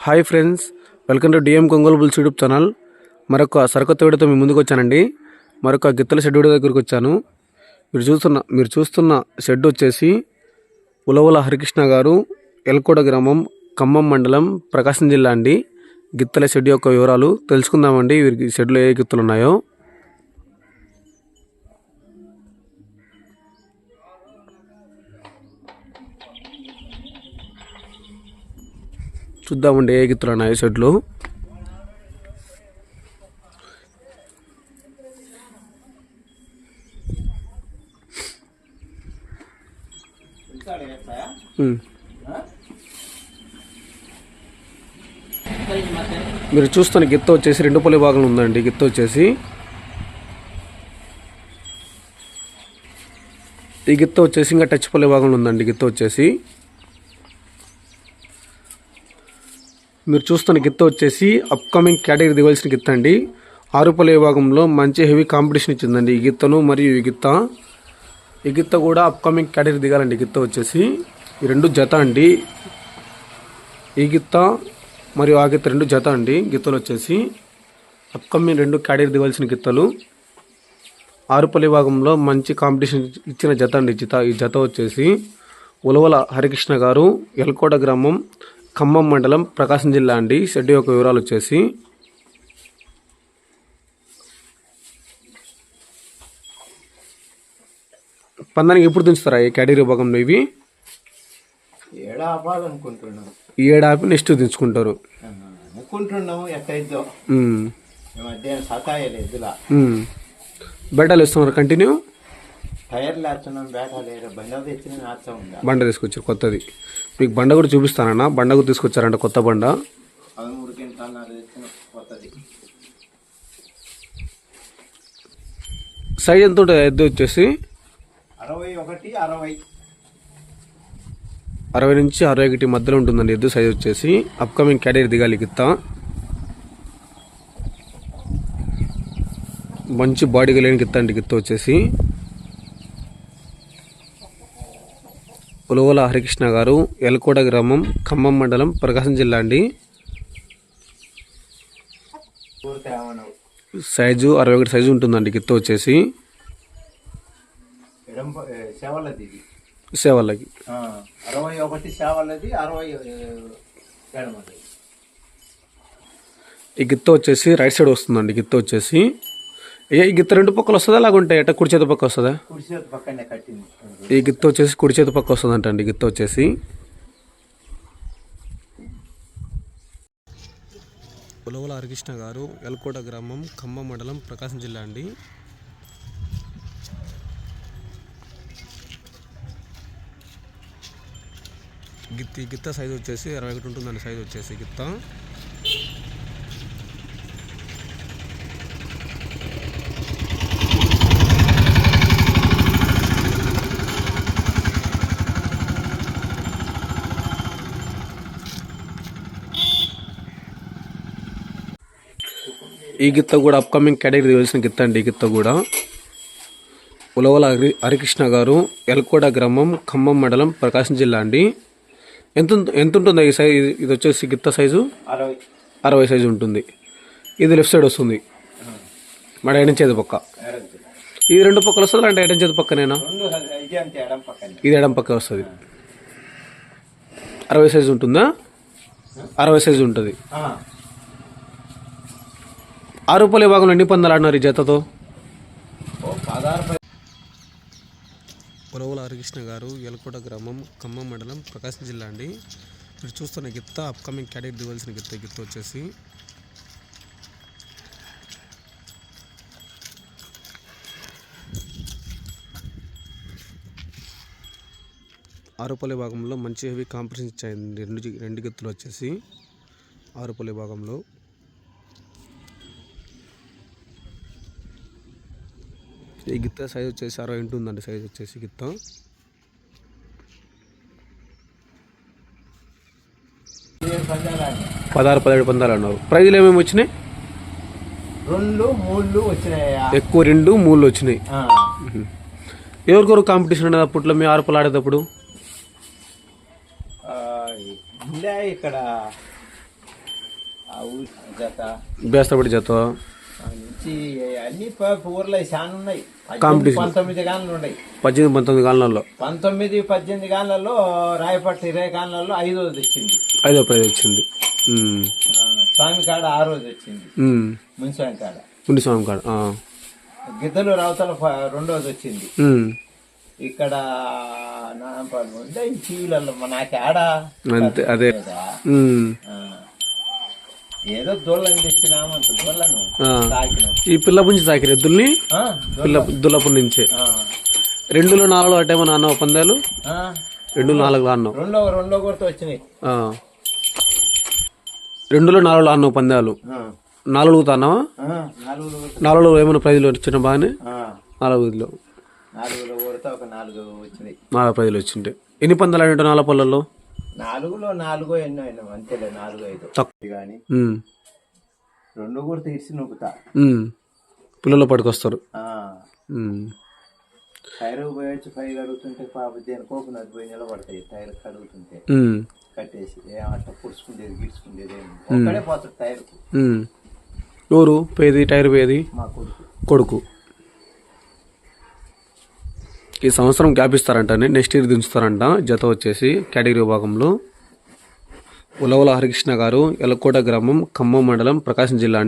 Hi friends, welcome to DM Ongole bulls YouTube channel. మరొక సరికొత్త వీడియోతో మీ ముందుకు వచ్చానండి. మరొక గిత్తల షెడ్ వీడియో దగ్గరికి వచ్చాను. మీరు చూస్తున్న షెడ్ వచ్చేసి ఉలవల హరికృష్ణ గారు, ఎల్కోడ గ్రామం, ఖమ్మం మండలం, ప్రకాశం జిల్లా అండి. గిత్తల షెడ్ యొక్క వివరాలు తెలుసుకుందామండి. వీరికి షెడ్లో ఏ గిత్తలు ఉన్నాయో. చూద్దామండి ఏ గిత్తలు ఉన్నాయో షెడ్లో. మీరు చూస్తున్న గిత్త వచ్చేసి రెండు పొలి భాగంలో ఉందండి. గిత్త వచ్చేసి ఈ గిత్త వచ్చేసి ఇంకా టచ్ పొలి భాగంలో ఉందండి. గిత్త వచ్చేసి మీరు చూస్తున్న గిత్త వచ్చేసి అప్కమింగ్ కేటగిరీ దిగాల్సిన గిత్త అండి. 6 పొలి విభాగంలో మంచి హెవీ కాంపిటీషన్ ఇచ్చిందండి ఈ గిత్తను మరియు ఈ గిత్త. ఈ గిత్త కూడా అప్కమింగ్ కేటగిరీ దిగాలండి. గిత్త వచ్చేసి ఈ రెండు జత అండి. ఈ గిత్త మరియు ఆ గిత్త రెండు జత అండి. గిత్తలు వచ్చేసి అప్కమింగ్ రెండు కేటగిరీ దిగాల్సిన గిత్తలు. 6 పొలి విభాగంలో మంచి కాంపిటీషన్ ఇచ్చిన జత అండి. ఈ జత వచ్చేసి ఉలవల హరికృష్ణ గారు, ఎల్కోడ గ్రామం, ఖమ్మం మండలం, ప్రకాశం జిల్లా అండి. షెడ్ యొక్క వివరాలు వచ్చేసి పందానికి ఎప్పుడు దించుతారా ఈ కేటగిరీ విభాగంలో? ఇవి ఈ ఏడాపి నెక్స్ట్ దించుకుంటారు. బెడ్డలు ఇస్తున్నారు కంటిన్యూ. బండ తీసుకొచ్చారు కొత్తది. మీకు బండ కూడా చూపిస్తానన్నా. బండ కూడా తీసుకొచ్చారంట, కొత్త బండ. సైజ్ ఎంత ఉంటుంది ఎద్దు వచ్చేసి? 60 నుంచి 61 మధ్యలో ఉంటుందండి ఎద్దు సైజ్ వచ్చేసి. అప్కమింగ్ కేటగిరీ దిగాలి గిత్త. మంచి బాడీ కలిగిన గిత్త అండి. గిత్త వచ్చేసి ఉలవల హరికృష్ణ గారు, ఎల్కోడ గ్రామం, ఖమ్మం మండలం, ప్రకాశం జిల్లా అండి. సైజు 61 సైజు ఉంటుందండి గిత్త వచ్చేసి. సేవలకి 61 ఈ గిత్త వచ్చేసి రైట్ సైడ్ వస్తుందండి. గిత్త వచ్చేసి ఈ గిత్త రెండు పక్కలు వస్తుందా, అలాగుంటే ఎట్ట కుడి చేతి పక్క వస్తుందా? ఈ గిత్త వచ్చేసి కుడి చేతి పక్క వస్తుందంట అండి. గిత్త వచ్చేసి ఉలవల హరికృష్ణ గారు, ఎల్కోట గ్రామం, ఖమ్మం మండలం, ప్రకాశం జిల్లా అండి. గిత్త సైజు వచ్చేసి 61 ఉంటుందండి. సైజు వచ్చేసి గిత్త. ఈ గిత్త కూడా అప్కమింగ్ కేటగిరీ తెలిసిన గిత్త అండి. ఈ గిత్త కూడా ఉలవల హరికృష్ణ గారు, ఎల్కోడ గ్రామం, ఖమ్మం మండలం, ప్రకాశం జిల్లా అండి. ఎంత ఉంటుంది ఈ సైజు? ఇది వచ్చేసి గిత్త సైజు 60 సైజు ఉంటుంది. ఇది లెఫ్ట్ సైడ్ వస్తుంది, మన ఎడం చేతి పక్క. ఇది రెండు పక్కలు వస్తుంది అంటే ఎడం చేతి పక్కనేనా? ఇది ఎడం పక్క వస్తుంది. 60 సైజు ఉంటుందా? 60 సైజు ఉంటుంది. 6 పొలి భాగంలో ఎన్ని పందాలు ఆడినారు ఈ జతతో? ఉలవల హరికృష్ణ గారు, ఎల్కోట గ్రామం, ఖమ్మం మండలం, ప్రకాశం జిల్లా అండి. మీరు చూస్తున్న గిత్త అప్కమింగ్ కేటగిరీ దిగాల్సిన గిత్త వచ్చేసి ఆరుపల్లి భాగంలో మంచి హెవీ కాంపిటీషన్ ఇచ్చాయండి రెండు గిత్తలు వచ్చేసి. 6 పొలి భాగంలో ఈ గిత్త సైజ్ వచ్చేసి 60 ఉంటుందండి. సైజ్ వచ్చేసి గిత్త 16-17 పందాలు అన్నారు. ప్రైజ్లు ఏమేమి వచ్చినాయి? 2-3 వచ్చినాయి. ఎక్కువ 2-3 వచ్చినాయి. ఎవరికొరు కాంపిటీషన్ ఉండేది అప్పట్లో మీ ఆరుపలు ఆడేటప్పుడు? ఇక్కడ బేస్తపడి జత అన్ని ఊర్లో చాలా ఉన్నాయి. కాంపిటీషన్ 19 గాన్లు ఉన్నాయి. 18-19 గాన్లలో 19-18 గాన్లలో రాయపట్టు 20 గాన్లలో 5వ వచ్చింది. 5వ ప్రైజ్ వచ్చింది. స్వామి కాడ 6వ వచ్చింది. మున్స్వామి కాడ మునిస్వామి కాడ గిద్దలు రావుతల 2వ వచ్చింది. ఇక్కడ నాంపాడు ఉంటే టీవీలలో నాకు ఆడా అంతే అదే ఏదో దొల్లని తెచ్చినామంత దొల్లను ఈ పిల్ల పుంచి తాకిరు ఎద్దుల్ని దుల్లపురి నుంచే 2-4 అటేమో అన్నావు పందాలు 2-4 అన్నావు. రెండో కొరత వచ్చినాయి. 2-4 అన్నావు పందాలు 4 అన్నావా? 4 ఏమైనా ప్రైజ్లు వచ్చిన బాగానే 4లో 4 వచ్చినాయి. 4 ప్రైజ్లు వచ్చింటే ఎన్ని పందాలు అంటే 4 పళ్ళల్లో 4లో 4 ఎన్నో అంతేలే 4-5 తక్కువ కానీ 2 కొరత ఇడిచి నొక్కుతా పిల్లలు పట్టుకొస్తారు. టైర్ పోయొచ్చు 5 అడుగుతుంటే పాప దేనికోపు నాకు పోయి నిలబడతాయి. టైర్ కడుగుతుంటే కట్టేసి ఏమంట పుడుచుకుండేది గిడుచుకుండేది ఒక్కడే పోతాడు టైర్కు. ఎవరు పోయేది టైర్ పోయేది? మా కొడుకు. ఈ సంవత్సరం గ్యాప్ ఇస్తారంట, నెక్స్ట్ ఇయర్ దించుతారంట. జత వచ్చేసి కేటగిరీ విభాగంలో ఉలవల హరికృష్ణ గారు, ఎలకోట గ్రామం, ఖమ్మం మండలం, ప్రకాశం జిల్లా.